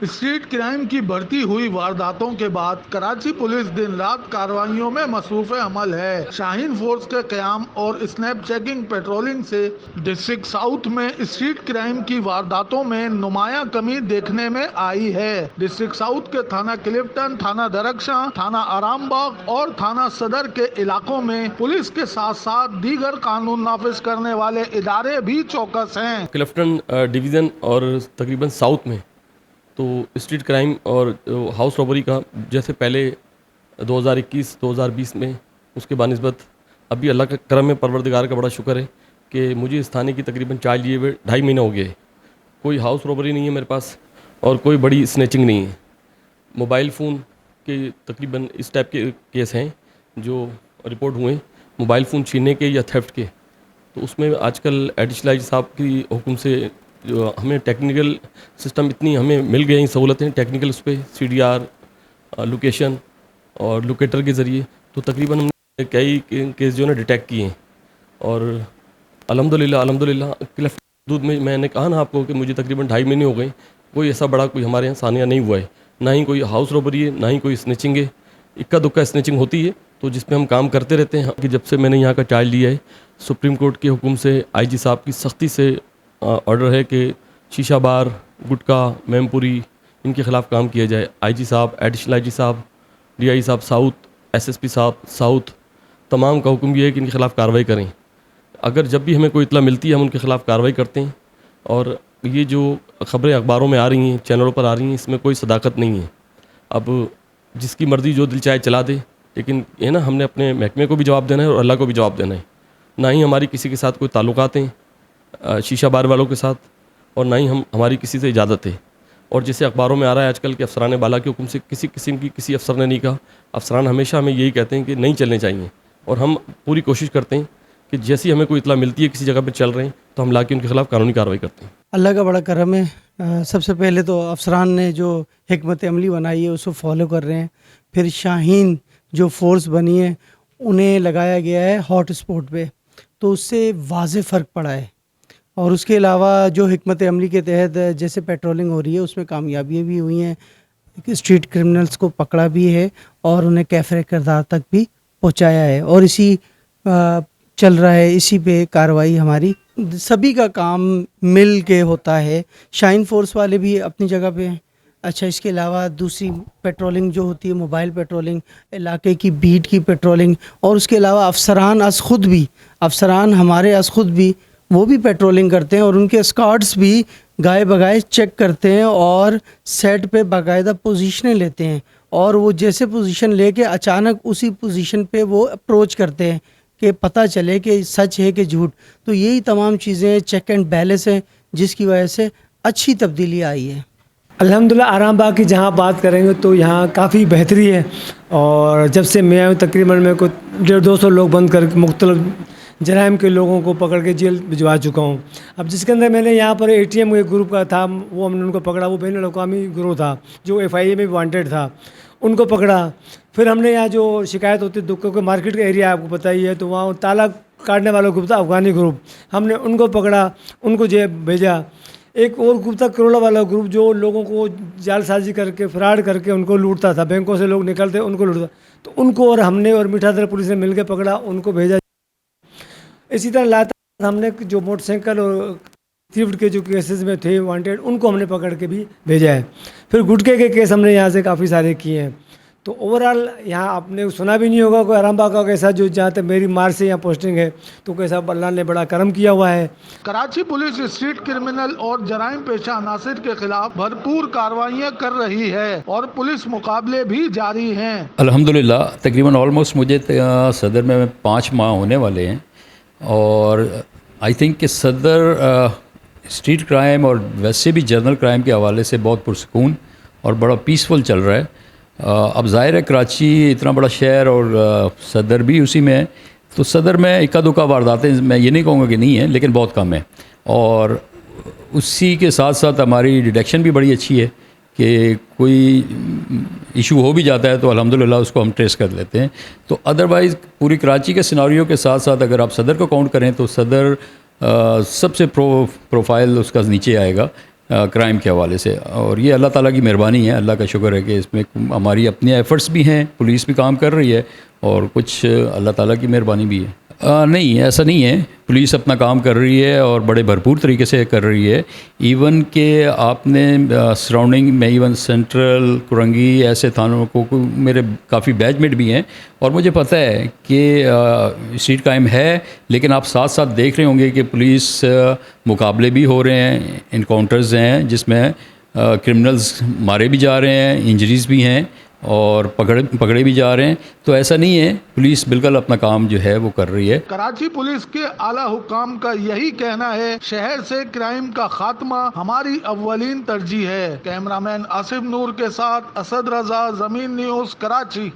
Street crime کی بڑھتی ہوئی وارداتوں کے بعد کراچی پولیس دن رات کارروائیوں میں مصروف عمل ہے۔ شاہین فورس کے قیام اور اسنیپ چیکنگ پیٹرولنگ سے ڈسٹرکٹ ساؤتھ میں اسٹریٹ کرائم کی وارداتوں میں نمایاں کمی دیکھنے میں آئی ہے۔ ڈسٹرکٹ ساؤتھ کے تھانہ کلفٹن، تھانہ درخشاں، تھانہ آرام باغ اور تھانہ صدر کے علاقوں میں پولیس کے ساتھ ساتھ دیگر قانون نافذ کرنے والے ادارے بھی چوکس ہیں۔ کلفٹن ڈویژن اور تقریباً ساؤتھ میں تو اسٹریٹ کرائم اور ہاؤس رابری کا جیسے پہلے 2021-2020 میں اس کے بنسبت ابھی اللہ کا کرم ہے، پروردگار کا بڑا شکر ہے کہ مجھے اس تھانے کی تقریباً چارج لیے ہوئے 2.5 مہینہ ہو گیا ہے۔ کوئی ہاؤس رابری نہیں ہے میرے پاس اور کوئی بڑی اسنیچنگ نہیں ہے۔ موبائل فون کے تقریباً اس ٹائپ کے کیس ہیں جو رپورٹ ہوئے، موبائل فون چھیننے کے یا تھیفٹ کے، تو اس میں آج کل ایڈیشنل آئی جی صاحب کی حکم سے جو ہمیں ٹیکنیکل سسٹم اتنی ہمیں مل گئی سہولتیں ٹیکنیکل اس پہ CDR لوکیشن اور لوکیٹر کے ذریعے، تو تقریباً ہم نے کئی کیس جو ہے نا ڈیٹیکٹ کیے ہیں اور الحمدللہ کلفٹ حدود میں نے کہا نا آپ کو کہ مجھے تقریباً 2.5 مہینے ہو گئے، کوئی ایسا بڑا کوئی ہمارے یہاں سانیہ نہیں ہوا ہے، نہ ہی کوئی ہاؤس رابری ہے، نہ ہی کوئی اسنیچنگ ہے۔ اکا دکا اسنیچنگ ہوتی ہے تو جس پہ ہم کام کرتے رہتے ہیں کہ جب سے میں نے یہاں کا چارج لیا ہے، سپریم کورٹ کے حکم سے IG صاحب کی سختی سے آرڈر ہے کہ شیشہ بار، گٹکا، میم پوری ان کے خلاف کام کیا جائے۔ IG صاحب، ایڈیشنل IG صاحب، DI صاحب ساؤتھ، SSP صاحب ساؤتھ، تمام کا حکم یہ ہے کہ ان کے خلاف کارروائی کریں۔ اگر جب بھی ہمیں کوئی اطلاع ملتی ہے ہم ان کے خلاف کارروائی کرتے ہیں، اور یہ جو خبریں اخباروں میں آ رہی ہیں، چینلوں پر آ رہی ہیں، اس میں کوئی صداقت نہیں ہے۔ اب جس کی مرضی جو دل چاہے چلا دے، لیکن یہ نا ہم نے اپنے محکمے کو بھی جواب دینا ہے اور اللہ کو بھی جواب دینا ہے۔ نہ ہی ہماری کسی کے ساتھ کوئی تعلقات ہیں شیشہ بار والوں کے ساتھ، اور نہ ہی ہماری کسی سے اجازت ہے۔ اور جیسے اخباروں میں آ رہا ہے آج کل کہ افسران بالا کے حکم سے کسی قسم کی کسی افسر نے نہیں کہا، افسران ہمیشہ ہمیں یہی کہتے ہیں کہ نہیں چلنے چاہیے، اور ہم پوری کوشش کرتے ہیں کہ جیسی ہمیں کوئی اطلاع ملتی ہے کسی جگہ پہ چل رہے ہیں تو ہم لا کے ان کے خلاف قانونی کارروائی کرتے ہیں۔ اللہ کا بڑا کرم ہے۔ سب سے پہلے تو افسران نے جو حکمت عملی بنائی ہے اس کو فالو کر رہے ہیں، پھر شاہین جو فورس بنی ہے انہیں لگایا گیا ہے ہاٹ اسپاٹ پہ، تو اس سے واضح فرق پڑا ہے۔ اور اس کے علاوہ جو حکمت عملی کے تحت جیسے پیٹرولنگ ہو رہی ہے اس میں کامیابیاں بھی ہوئی ہیں، اسٹریٹ کرمنلز کو پکڑا بھی ہے اور انہیں کیفر کردار تک بھی پہنچایا ہے، اور اسی چل رہا ہے، اسی پہ کارروائی ہماری سبھی کا کام مل کے ہوتا ہے۔ شاہین فورس والے بھی اپنی جگہ پہ ہیں۔ اچھا، اس کے علاوہ دوسری پیٹرولنگ جو ہوتی ہے، موبائل پیٹرولنگ، علاقے کی بیٹ کی پیٹرولنگ، اور اس کے علاوہ افسران ہمارے از خود بھی وہ بھی پیٹرولنگ کرتے ہیں، اور ان کے اسکواڈس بھی گائے بگائے چیک کرتے ہیں اور سیٹ پہ باقاعدہ پوزیشنیں لیتے ہیں، اور وہ جیسے پوزیشن لے کے اچانک اسی پوزیشن پہ وہ اپروچ کرتے ہیں کہ پتہ چلے کہ سچ ہے کہ جھوٹ۔ تو یہی تمام چیزیں چیک اینڈ بیلنس ہیں جس کی وجہ سے اچھی تبدیلی آئی ہے۔ الحمدللہ آرام باغ کی جہاں بات کریں گے تو یہاں کافی بہتری ہے، اور جب سے میں آیا تقریباً میں کو 150-200 لوگ بند کر کے مختلف جرائم کے لوگوں کو پکڑ کے جیل بھجوا چکا ہوں۔ اب جس کے اندر میں نے یہاں پر ATM ایک گروپ کا تھا، وہ ہم نے ان کو پکڑا، وہ بین الاقوامی گروہ تھا جو FIA میں بھی وانٹیڈ تھا، ان کو پکڑا۔ پھر ہم نے یہاں جو شکایت ہوتی ہے دکھوں کے مارکیٹ کا ایریا آپ کو پتہ ہی ہے، تو وہاں تالا کاٹنے والا گروپ تھا، افغانی گروپ، ہم نے ان کو پکڑا، ان کو جیل بھیجا۔ ایک اور گروپ تھا کروڑا والا گروپ جو لوگوں کو جال سازی کر کے فراڈ کر کے ان کو لوٹتا تھا، بینکوں سے لوگ نکلتے ان کو لوٹتا، تو ان کو اور ہم نے اور میٹھا در پولیس نے مل کے پکڑا، ان کو بھیجا۔ اسی طرح لاتا ہم نے جو موٹر سائیکل اور تھیفٹ کے جو کیسز میں تھے وانٹیڈ، ان کو ہم نے پکڑ کے بھی بھیجا ہے۔ پھر گٹکے کے کیس ہم نے یہاں سے کافی سارے کیے ہیں۔ تو اوورآل یہاں آپ نے سنا بھی نہیں ہوگا کوئی آرام باغ کا کیسا، جو جہاں تک میری مار سے یہاں پوسٹنگ ہے تو کیسا اللہ نے بڑا کرم کیا ہوا ہے۔ کراچی پولیس اسٹریٹ کرمنل اور جرائم پیشہ عناصر کے خلاف بھرپور کارروائیاں کر رہی ہے اور پولیس مقابلے بھی جاری ہیں۔ الحمدللہ تقریباً آلموسٹ مجھے صدر میں 5 ماہ ہونے والے ہیں، اور آئی تھنک کہ صدر اسٹریٹ کرائم اور ویسے بھی جنرل کرائم کے حوالے سے بہت پرسکون اور بڑا پیسفل چل رہا ہے۔ اب ظاہر ہے کراچی اتنا بڑا شہر اور صدر بھی اسی میں ہے، تو صدر میں اکا دکا وارداتیں میں یہ نہیں کہوں گا کہ نہیں ہیں، لیکن بہت کم ہیں، اور اسی کے ساتھ ساتھ ہماری ڈیٹیکشن بھی بڑی اچھی ہے کہ کوئی ایشو ہو بھی جاتا ہے تو الحمدللہ اس کو ہم ٹریس کر لیتے ہیں۔ تو ادروائز پوری کراچی کے سیناریو کے ساتھ ساتھ اگر آپ صدر کو کاؤنٹ کریں تو صدر سب سے پروفائل اس کا نیچے آئے گا کرائم کے حوالے سے. اور یہ اللہ تعالیٰ کی مہربانی ہے, اللہ کا شکر ہے کہ اس میں ہماری اپنے ایفرٹس بھی ہیں, پولیس بھی کام کر رہی ہے اور کچھ اللہ تعالیٰ کی مہربانی بھی ہے. نہیں, ایسا نہیں ہے, پولیس اپنا کام کر رہی ہے اور بڑے بھرپور طریقے سے کر رہی ہے. ایون کہ آپ نے سراؤنڈنگ میں ایون سینٹرل, کرنگی ایسے تھانوں کو میرے کافی بیچ میٹ بھی ہیں اور مجھے پتہ ہے کہ اسٹریٹ کرائم ہے, لیکن آپ ساتھ ساتھ دیکھ رہے ہوں گے کہ پولیس مقابلے بھی ہو رہے ہیں, انکاؤنٹرز ہیں جس میں کرمنلز مارے بھی جا رہے ہیں, انجریز بھی ہیں اور پکڑے بھی جا رہے ہیں. تو ایسا نہیں ہے, پولیس بالکل اپنا کام جو ہے وہ کر رہی ہے. کراچی پولیس کے اعلیٰ حکام کا یہی کہنا ہے, شہر سے کرائم کا خاتمہ ہماری اولین ترجیح ہے. کیمرہ مین آصف نور کے ساتھ اسد رضا, زمین نیوز, کراچی.